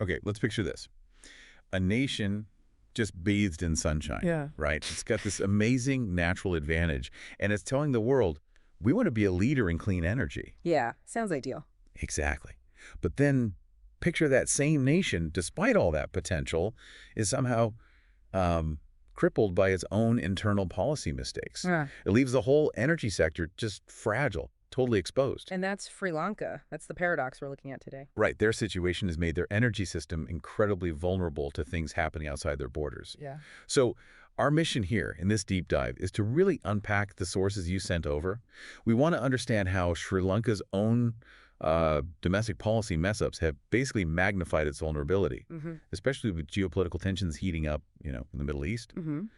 Okay, let's picture this. A nation just bathed in sunshine, Yeah. right? It's got this amazing natural advantage, and it's telling the world, we want to be a leader in clean energy. Yeah, sounds ideal. Exactly. But then picture that same nation, despite all that potential, is somehow um, crippled by its own internal policy mistakes. Yeah. It leaves the whole energy sector just fragile, totally exposed. And that's Sri Lanka. That's the paradox we're looking at today. Right, their situation has made their energy system incredibly vulnerable to things happening outside their borders. Yeah. So our mission here in this deep dive is to really unpack the sources you sent over. We want to understand how Sri Lanka's own domestic policy mess-ups have basically magnified its vulnerability, especially with geopolitical tensions heating up, in the Middle East. And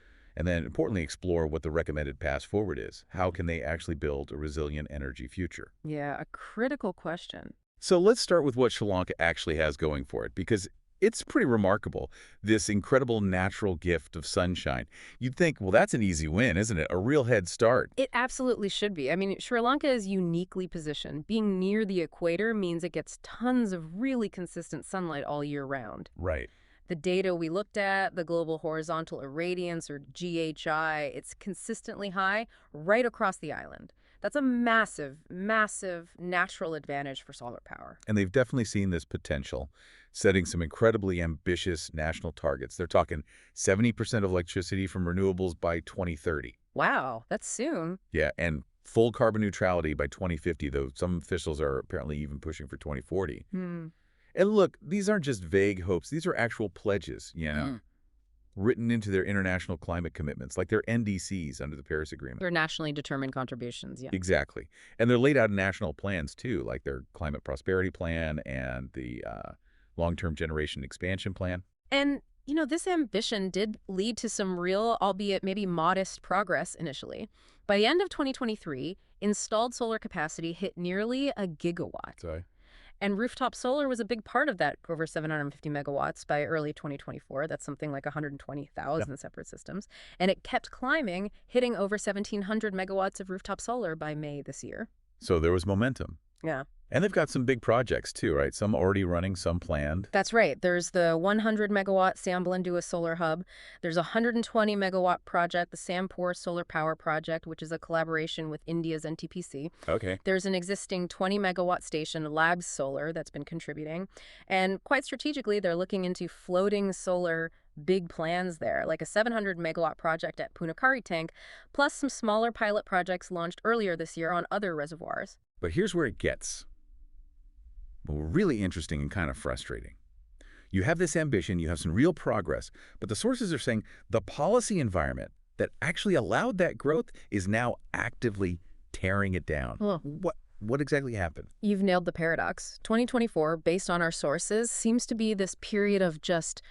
then, importantly, explore what the recommended path forward is. How can they actually build a resilient energy future? Yeah, a critical question. So let's start with what Sri Lanka actually has going for it, because it's pretty remarkable, this incredible natural gift of sunshine. You'd think, well, that's an easy win, isn't it? A real head start. It absolutely should be. I mean, Sri Lanka is uniquely positioned. Being near the equator means it gets tons of really consistent sunlight all year round. Right. The data we looked at, the global horizontal irradiance, or GHI, it's consistently high right across the island. That's a massive, massive natural advantage for solar power. And they've definitely seen this potential, setting some incredibly ambitious national targets. They're talking 70% of electricity from renewables by 2030. Wow, that's soon. Yeah, and full carbon neutrality by 2050, though some officials are apparently even pushing for 2040. And look, these aren't just vague hopes. These are actual pledges, written into their international climate commitments, like their NDCs under the Paris Agreement. They're nationally determined contributions, yeah. Exactly. And they're laid out in national plans, too, like their Climate Prosperity Plan and the Long-Term Generation Expansion Plan. And, this ambition did lead to some real, albeit maybe modest, progress initially. By the end of 2023, installed solar capacity hit nearly a gigawatt. Sorry. And rooftop solar was a big part of that, over 750 megawatts by early 2024. That's something like 120,000 separate systems. And it kept climbing, hitting over 1,700 megawatts of rooftop solar by May this year. So there was momentum. Yeah. And they've got some big projects, too, right? Some already running, some planned. That's right. There's the 100-megawatt Sambalindua Solar Hub. There's a 120-megawatt project, the Sampur Solar Power Project, which is a collaboration with India's NTPC. Okay. There's an existing 20-megawatt station, Labs Solar, that's been contributing. And quite strategically, they're looking into floating solar big plans there, like a 700-megawatt project at Punakari Tank, plus some smaller pilot projects launched earlier this year on other reservoirs. But here's where it gets really interesting and kind of frustrating. You have this ambition, you have some real progress, but the sources are saying the policy environment that actually allowed that growth is now actively tearing it down. Huh. What exactly happened? You've nailed the paradox. 2024, based on our sources, seems to be this period of just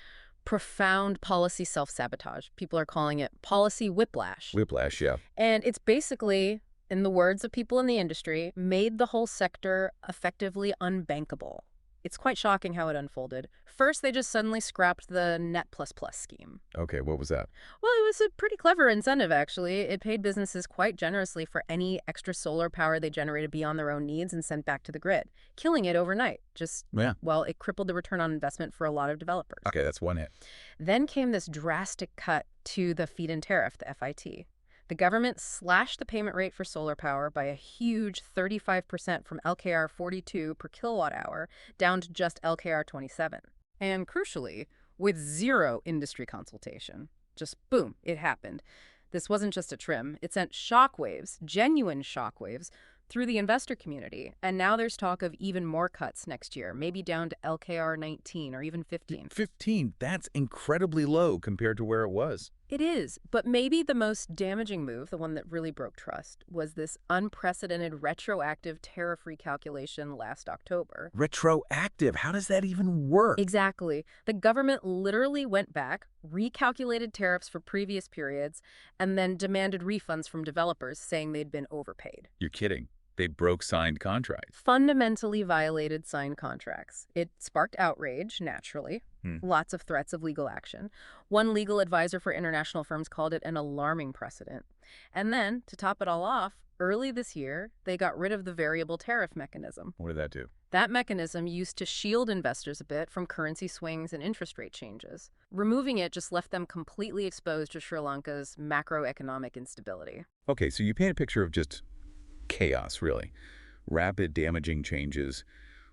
profound policy self-sabotage. People are calling it policy whiplash. Whiplash, yeah. And it's basically, in the words of people in the industry, made the whole sector effectively unbankable. It's quite shocking how it unfolded. First, they just suddenly scrapped the Net++ scheme. Okay, what was that? Well, it was a pretty clever incentive, actually. It paid businesses quite generously for any extra solar power they generated beyond their own needs and sent back to the grid, killing it overnight. Well, it crippled the return on investment for a lot of developers. Okay, that's one hit. Then came this drastic cut to the feed-in tariff, the FIT. The government slashed the payment rate for solar power by a huge 35% from LKR 42 per kilowatt hour down to just LKR 27. And crucially, with zero industry consultation. Just boom, it happened. This wasn't just a trim. It sent shockwaves, genuine shockwaves, through the investor community. And now there's talk of even more cuts next year, maybe down to LKR 19 or even 15. 15, that's incredibly low compared to where it was. It is, but maybe the most damaging move, the one that really broke trust, was this unprecedented retroactive tariff recalculation last October. Retroactive? How does that even work? Exactly. The government literally went back, recalculated tariffs for previous periods, and then demanded refunds from developers saying they'd been overpaid. You're kidding. They broke signed contracts. Fundamentally violated signed contracts. It sparked outrage, naturally. Lots of threats of legal action. One legal advisor for international firms called it an alarming precedent. And then, to top it all off, early this year, they got rid of the variable tariff mechanism. What did that do? That mechanism used to shield investors a bit from currency swings and interest rate changes. Removing it just left them completely exposed to Sri Lanka's macroeconomic instability. Okay, so you paint a picture of just chaos, really. Rapid, damaging changes.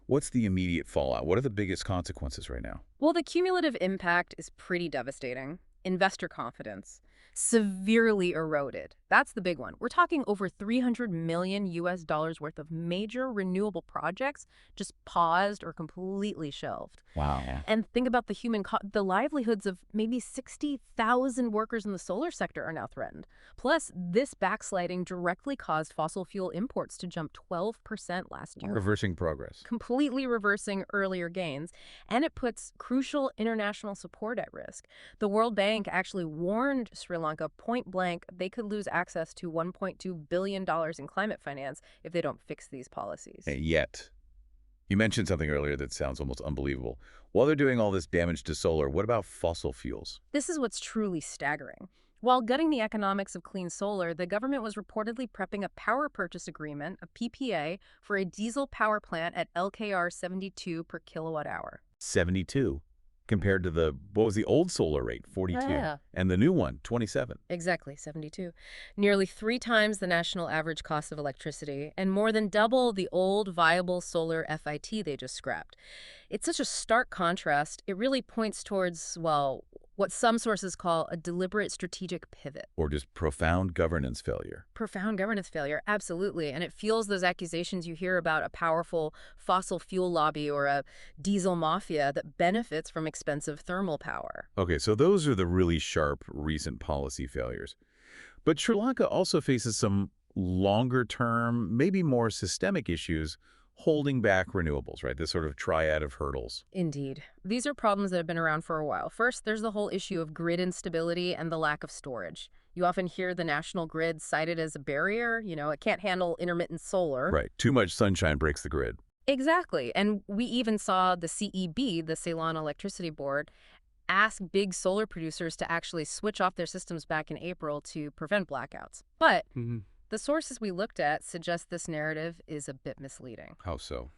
What's the immediate fallout? What are the biggest consequences right now? Well, the cumulative impact is pretty devastating. Investor confidence severely eroded. That's the big one. We're talking over 300 million US dollars worth of major renewable projects just paused or completely shelved. Wow. Yeah. And think about the livelihoods of maybe 60,000 workers in the solar sector are now threatened. Plus, this backsliding directly caused fossil fuel imports to jump 12% last year, Reversing progress. completely reversing earlier gains, and it puts crucial international support at risk. The World Bank actually warned Sri Lanka point blank they could lose access to $1.2 billion in climate finance if they don't fix these policies. And yet, you mentioned something earlier that sounds almost unbelievable. While they're doing all this damage to solar, what about fossil fuels? This is what's truly staggering. While gutting the economics of clean solar, the government was reportedly prepping a power purchase agreement, a PPA, for a diesel power plant at LKR 72 per kilowatt hour. 72 compared to what was the old solar rate, 42, Yeah. and the new one, 27. Exactly, 72. Nearly 3 times the national average cost of electricity, and more than double the old viable solar FIT they just scrapped. It's such a stark contrast. It really points towards, well, what some sources call a deliberate strategic pivot. Or just profound governance failure. Profound governance failure, absolutely. And it fuels those accusations you hear about a powerful fossil fuel lobby or a diesel mafia that benefits from expensive thermal power. Okay, so those are the really sharp recent policy failures. But Sri Lanka also faces some longer-term, maybe more systemic issues holding back renewables, right? This sort of triad of hurdles. Indeed. These are problems that have been around for a while. First, there's the whole issue of grid instability and the lack of storage. You often hear the national grid cited as a barrier. It can't handle intermittent solar. Right. Too much sunshine breaks the grid. Exactly. And we even saw the CEB, the Ceylon Electricity Board, ask big solar producers to actually switch off their systems back in April to prevent blackouts. But the sources we looked at suggest this narrative is a bit misleading. How so?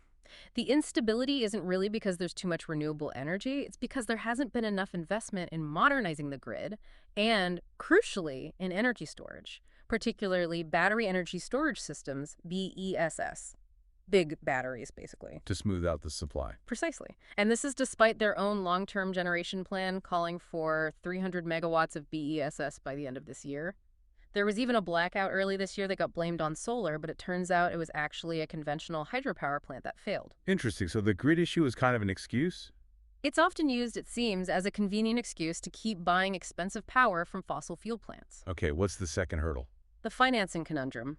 The instability isn't really because there's too much renewable energy. It's because there hasn't been enough investment in modernizing the grid and, crucially, in energy storage, particularly battery energy storage systems, BESS. Big batteries, basically. To smooth out the supply. Precisely. And this is despite their own long-term generation plan calling for 300 megawatts of BESS by the end of this year. There was even a blackout early this year that got blamed on solar, but it turns out it was actually a conventional hydropower plant that failed. Interesting. So the grid issue is kind of an excuse? It's often used, it seems, as a convenient excuse to keep buying expensive power from fossil fuel plants. Okay, what's the second hurdle? The financing conundrum.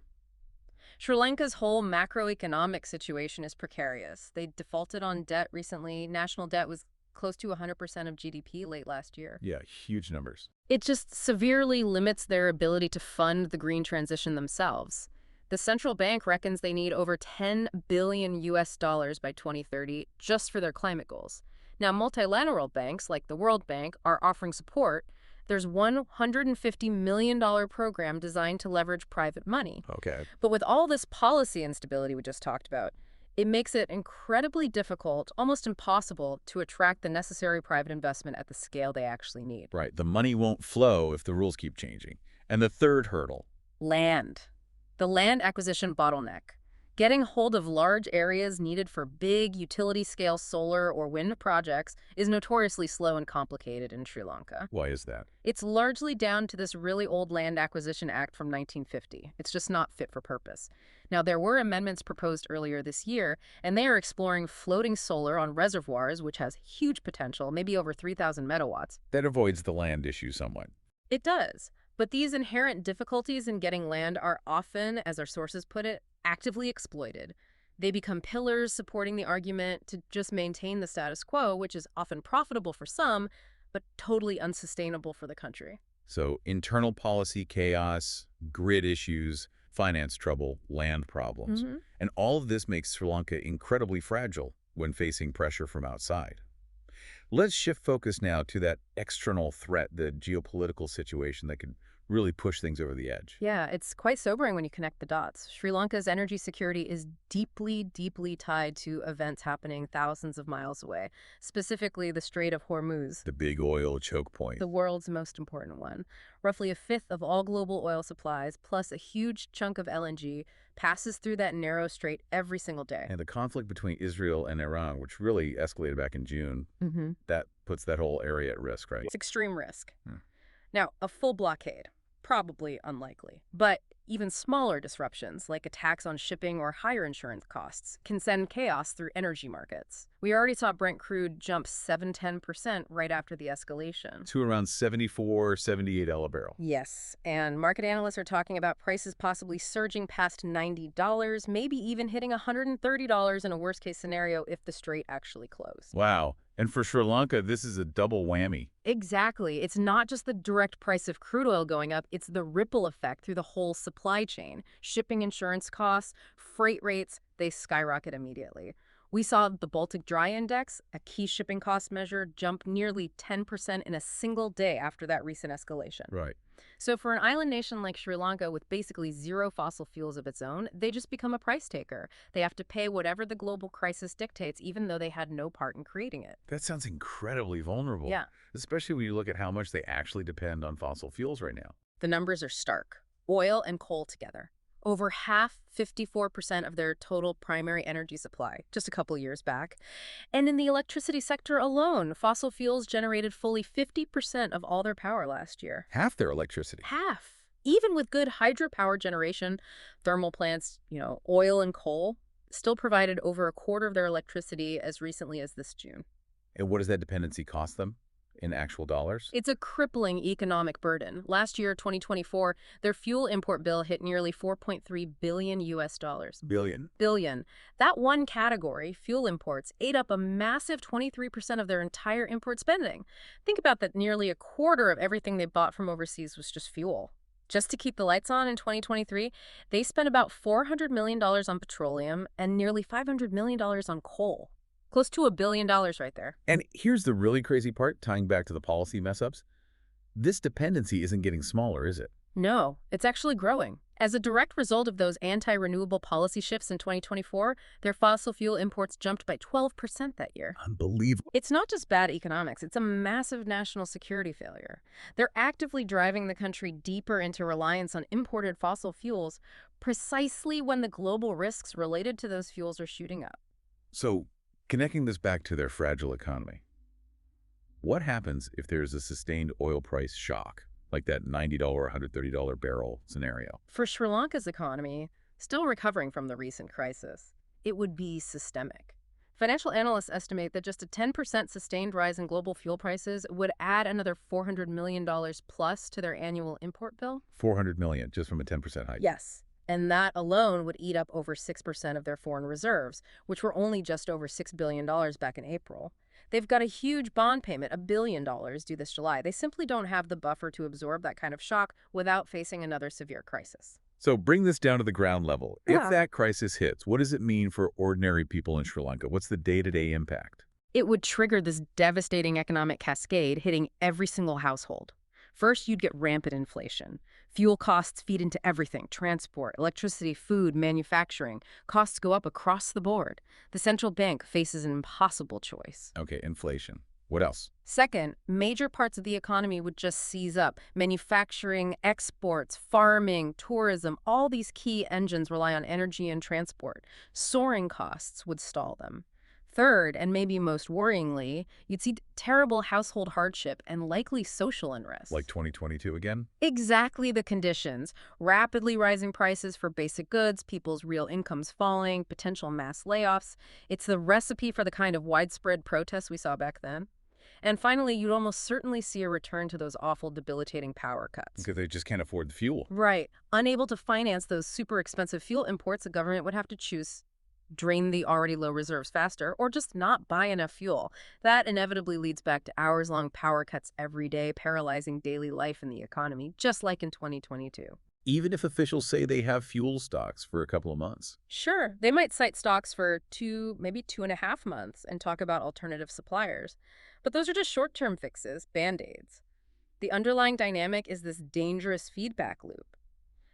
Sri Lanka's whole macroeconomic situation is precarious. They defaulted on debt recently. National debt was close to 100% of GDP late last year. Yeah, huge numbers. It just severely limits their ability to fund the green transition themselves. The central bank reckons they need over 10 billion US dollars by 2030 just for their climate goals. Now, multilateral banks like the World Bank are offering support. There's $150 million program designed to leverage private money. Okay. But with all this policy instability we just talked about, it makes it incredibly difficult, almost impossible, to attract the necessary private investment at the scale they actually need. Right. The money won't flow if the rules keep changing. And the third hurdle. Land. The land acquisition bottleneck. Getting hold of large areas needed for big utility-scale solar or wind projects is notoriously slow and complicated in Sri Lanka. Why is that? It's largely down to this really old Land Acquisition Act from 1950. It's just not fit for purpose. Now, there were amendments proposed earlier this year, and they are exploring floating solar on reservoirs, which has huge potential, maybe over 3,000 megawatts. That avoids the land issue somewhat. It does. But these inherent difficulties in getting land are often, as our sources put it, actively exploited. They become pillars supporting the argument to just maintain the status quo, which is often profitable for some, but totally unsustainable for the country. So internal policy chaos, grid issues, finance trouble, land problems. And all of this makes Sri Lanka incredibly fragile when facing pressure from outside. Let's shift focus now to that external threat, the geopolitical situation that could really push things over the edge. Yeah, it's quite sobering when you connect the dots. Sri Lanka's energy security is deeply, deeply tied to events happening thousands of miles away, specifically the Strait of Hormuz, The big oil choke point. the world's most important one. Roughly a fifth of all global oil supplies, plus a huge chunk of LNG, passes through that narrow strait every single day. And the conflict between Israel and Iran, which really escalated back in June, Mm-hmm. that puts that whole area at risk, right? It's extreme risk. Hmm. Now, a full blockade, probably unlikely. But even smaller disruptions, like attacks on shipping or higher insurance costs, can send chaos through energy markets. We already saw Brent crude jump 7–10% right after the escalation. To around 74, $78 a barrel. Yes, and market analysts are talking about prices possibly surging past $90, maybe even hitting $130 in a worst-case scenario if the strait actually closed. Wow. And for Sri Lanka, this is a double whammy. Exactly. It's not just the direct price of crude oil going up, it's the ripple effect through the whole supply chain. Shipping insurance costs, freight rates, they skyrocket immediately. We saw the Baltic Dry Index, a key shipping cost measure, jump nearly 10% in a single day after that recent escalation. Right. So for an island nation like Sri Lanka with basically zero fossil fuels of its own, they just become a price taker. They have to pay whatever the global crisis dictates, even though they had no part in creating it. That sounds incredibly vulnerable. Yeah. Especially when you look at how much they actually depend on fossil fuels right now. The numbers are stark. Oil and coal together. Over half, 54% of their total primary energy supply, just a couple years back. And in the electricity sector alone, fossil fuels generated fully 50% of all their power last year. Half their electricity. Half. Even with good hydropower generation, thermal plants, oil and coal still provided over a quarter of their electricity as recently as this June. And what does that dependency cost them in actual dollars? It's a crippling economic burden. Last year, 2024, their fuel import bill hit nearly 4.3 billion US dollars. Billion. That one category, fuel imports, ate up a massive 23% of their entire import spending. Think about that, nearly a quarter of everything they bought from overseas was just fuel. Just to keep the lights on in 2023, they spent about $400 million on petroleum and nearly $500 million on coal. Close to $1 billion right there. And here's the really crazy part, tying back to the policy mess-ups. This dependency isn't getting smaller, is it? No, it's actually growing. As a direct result of those anti-renewable policy shifts in 2024, their fossil fuel imports jumped by 12% that year. Unbelievable. It's not just bad economics, it's a massive national security failure. They're actively driving the country deeper into reliance on imported fossil fuels precisely when the global risks related to those fuels are shooting up. So, connecting this back to their fragile economy, what happens if there's a sustained oil price shock, like that $90 or $130 barrel scenario? For Sri Lanka's economy, still recovering from the recent crisis, it would be systemic. Financial analysts estimate that just a 10% sustained rise in global fuel prices would add another $400 million plus to their annual import bill. $400 million just from a 10% hike. Yes. And that alone would eat up over 6% of their foreign reserves, which were only just over $6 billion back in April. They've got a huge bond payment, $1 billion, due this July. They simply don't have the buffer to absorb that kind of shock without facing another severe crisis. So bring this down to the ground level. Yeah. If that crisis hits, what does it mean for ordinary people in Sri Lanka? What's the day-to-day impact? It would trigger this devastating economic cascade hitting every single household. First, you'd get rampant inflation. Fuel costs feed into everything: transport, electricity, food, manufacturing. Costs go up across the board. The central bank faces an impossible choice. Okay, inflation. What else? Second, major parts of the economy would just seize up. Manufacturing, exports, farming, tourism, all these key engines rely on energy and transport. Soaring costs would stall them. Third, and maybe most worryingly, you'd see terrible household hardship and likely social unrest. Like 2022 again? Exactly the conditions. Rapidly rising prices for basic goods, people's real incomes falling, potential mass layoffs. It's the recipe for the kind of widespread protests we saw back then. And finally, you'd almost certainly see a return to those awful, debilitating power cuts. Because they just can't afford the fuel. Right. Unable to finance those super expensive fuel imports, the government would have to choose: drain the already low reserves faster, or just not buy enough fuel. That inevitably leads back to hours-long power cuts every day, paralyzing daily life in the economy, just like in 2022. Even if officials say they have fuel stocks for a couple of months. Sure, they might cite stocks for 2, maybe 2.5 months and talk about alternative suppliers. But those are just short-term fixes, band-aids. The underlying dynamic is this dangerous feedback loop.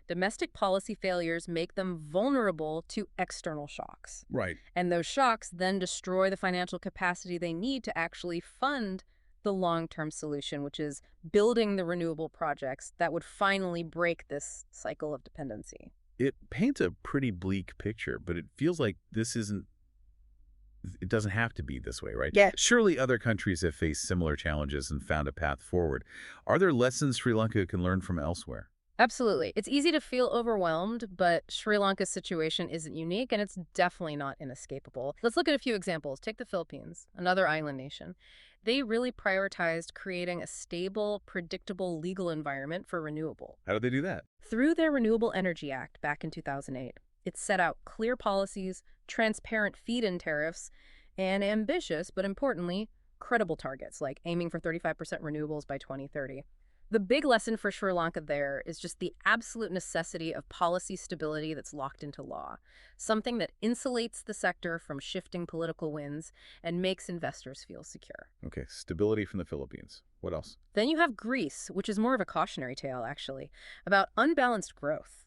Domestic policy failures make them vulnerable to external shocks. Right. And those shocks then destroy the financial capacity they need to actually fund the long-term solution, which is building the renewable projects that would finally break this cycle of dependency. It paints a pretty bleak picture, but it feels like it doesn't have to be this way, right? Yeah. Surely other countries have faced similar challenges and found a path forward. Are there lessons Sri Lanka can learn from elsewhere? Absolutely. It's easy to feel overwhelmed, but Sri Lanka's situation isn't unique and it's definitely not inescapable. Let's look at a few examples. Take the Philippines, another island nation. They really prioritized creating a stable, predictable legal environment for renewable. How do they do that? Through their Renewable Energy Act back in 2008, it set out clear policies, transparent feed-in tariffs, and ambitious, but importantly, credible targets like aiming for 35% renewables by 2030. The big lesson for Sri Lanka there is just the absolute necessity of policy stability that's locked into law, something that insulates the sector from shifting political winds and makes investors feel secure. Okay, stability from the Philippines. What else? Then you have Greece, which is more of a cautionary tale, actually, about unbalanced growth.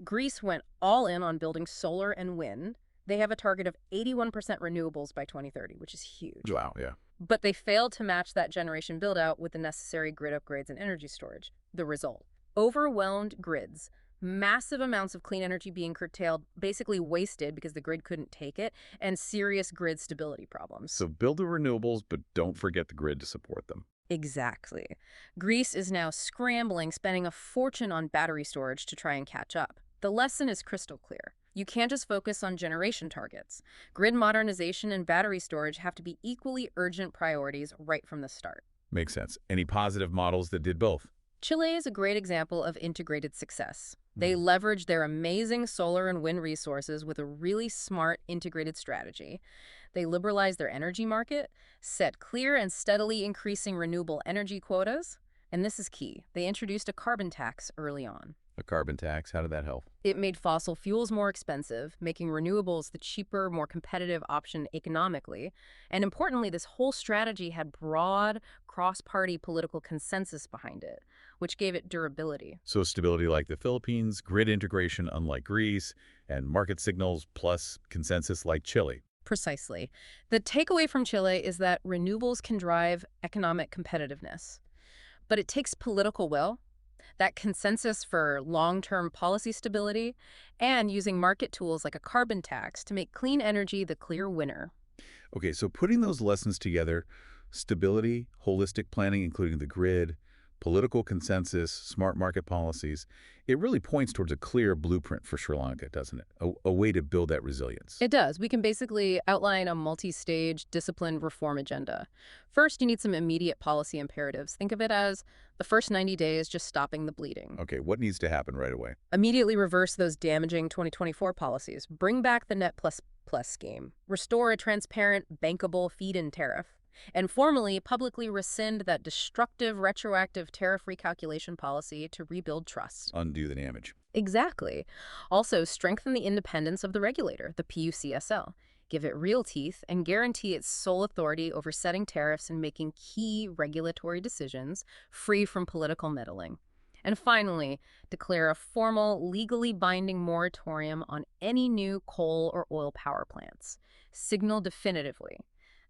Greece went all in on building solar and wind. They have a target of 81% renewables by 2030, which is huge. Wow, yeah. But they failed to match that generation build-out with the necessary grid upgrades and energy storage. The result, overwhelmed grids, massive amounts of clean energy being curtailed, basically wasted because the grid couldn't take it, and serious grid stability problems. So build the renewables, but don't forget the grid to support them. Exactly. Greece is now scrambling, spending a fortune on battery storage to try and catch up. The lesson is crystal clear. You can't just focus on generation targets. Grid modernization and battery storage have to be equally urgent priorities right from the start. Makes sense. Any positive models that did both? Chile is a great example of integrated success. They leverage their amazing solar and wind resources with a really smart integrated strategy. They liberalize their energy market, set clear and steadily increasing renewable energy quotas, and this is key. They introduced a carbon tax early on. A carbon tax, how did that help? It made fossil fuels more expensive, making renewables the cheaper, more competitive option economically. And importantly, this whole strategy had broad, cross-party political consensus behind it, which gave it durability. So stability like the Philippines, grid integration unlike Greece, and market signals plus consensus like Chile. Precisely. The takeaway from Chile is that renewables can drive economic competitiveness, but it takes political will, that consensus for long-term policy stability, and using market tools like a carbon tax to make clean energy the clear winner. Okay, so putting those lessons together, stability, holistic planning, including the grid, political consensus, smart market policies, it really points towards a clear blueprint for Sri Lanka, doesn't it? A way to build that resilience. It does. We can basically outline a multi-stage, disciplined reform agenda. First, you need some immediate policy imperatives. Think of it as the first 90 days just stopping the bleeding. Okay, what needs to happen right away? Immediately reverse those damaging 2024 policies. Bring back the net plus plus scheme. Restore a transparent, bankable feed-in tariff. And formally, publicly rescind that destructive retroactive tariff recalculation policy to rebuild trust. Undo the damage. Exactly. Also, strengthen the independence of the regulator, the PUCSL. Give it real teeth and guarantee its sole authority over setting tariffs and making key regulatory decisions free from political meddling. And finally, declare a formal, legally binding moratorium on any new coal or oil power plants. Signal definitively.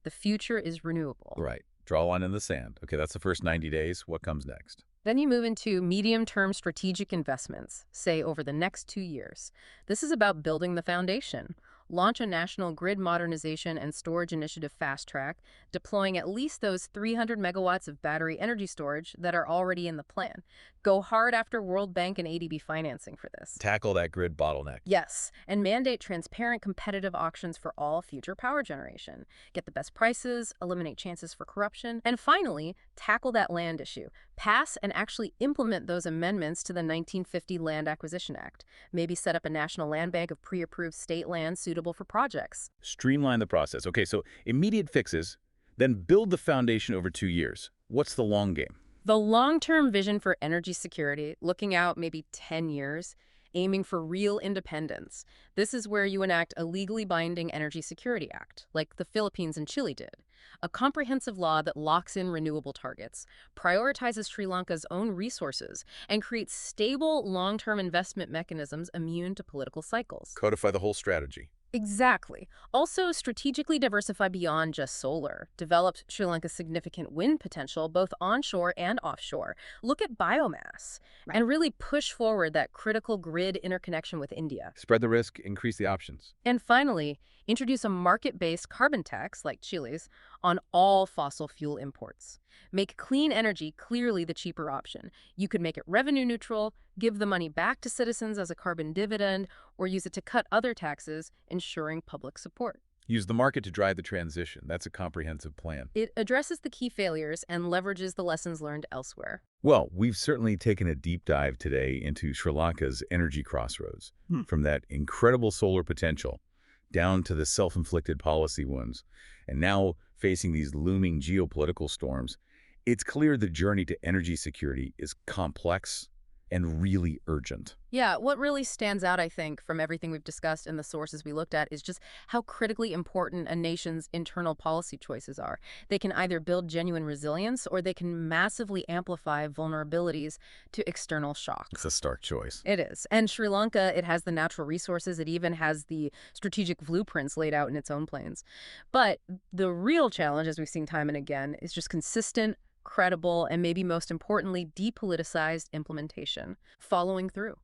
The future is renewable. Right. Draw a line in the sand. Okay, that's the first 90 days. What comes next? Then you move into medium-term strategic investments, say over the next 2 years. This is about building the foundation. Launch a national grid modernization and storage initiative fast track, deploying at least those 300 megawatts of battery energy storage that are already in the plan. Go hard after World Bank and ADB financing for this. Tackle that grid bottleneck. Yes, and mandate transparent competitive auctions for all future power generation. Get the best prices, eliminate chances for corruption, and finally, tackle that land issue. Pass and actually implement those amendments to the 1950 Land Acquisition Act. Maybe set up a national land bank of pre-approved state land suitable for projects. Streamline the process. Okay, so immediate fixes, then build the foundation over 2 years. What's the long game? The long-term vision for energy security, looking out maybe 10 years, aiming for real independence. This is where you enact a legally binding Energy Security Act, like the Philippines and Chile did. A comprehensive law that locks in renewable targets, prioritizes Sri Lanka's own resources, and creates stable, long-term investment mechanisms immune to political cycles. Codify the whole strategy. Exactly. Also, strategically diversify beyond just solar. Develop Sri Lanka's significant wind potential, both onshore and offshore. Look at biomass. Right. And really push forward that critical grid interconnection with India. Spread the risk, increase the options. And finally, introduce a market-based carbon tax, like Chile's, on all fossil fuel imports. Make clean energy clearly the cheaper option. You could make it revenue neutral, give the money back to citizens as a carbon dividend, or use it to cut other taxes, ensuring public support. Use the market to drive the transition. That's a comprehensive plan. It addresses the key failures and leverages the lessons learned elsewhere. Well, we've certainly taken a deep dive today into Sri Lanka's energy crossroads, from that incredible solar potential down to the self-inflicted policy wounds, and now facing these looming geopolitical storms. It's clear the journey to energy security is complex and really urgent. Yeah, what really stands out, I think, from everything we've discussed and the sources we looked at is just how critically important a nation's internal policy choices are. They can either build genuine resilience or they can massively amplify vulnerabilities to external shocks. It's a stark choice. It is. And Sri Lanka, it has the natural resources. It even has the strategic blueprints laid out in its own plans. But the real challenge, as we've seen time and again, is just consistent, credible, and maybe most importantly, depoliticized implementation, following through.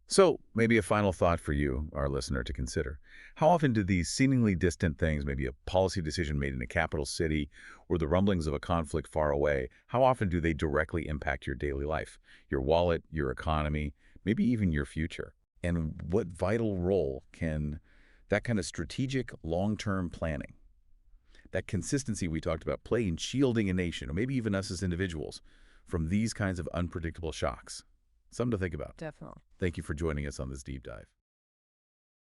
So, maybe a final thought for you, our listener, to consider. How often do these seemingly distant things, maybe a policy decision made in a capital city or the rumblings of a conflict far away, how often do they directly impact your daily life, your wallet, your economy, maybe even your future? And what vital role can that kind of strategic long-term planning, that consistency we talked about, play in shielding a nation, or maybe even us as individuals, from these kinds of unpredictable shocks? Something to think about. Definitely. Thank you for joining us on this deep dive.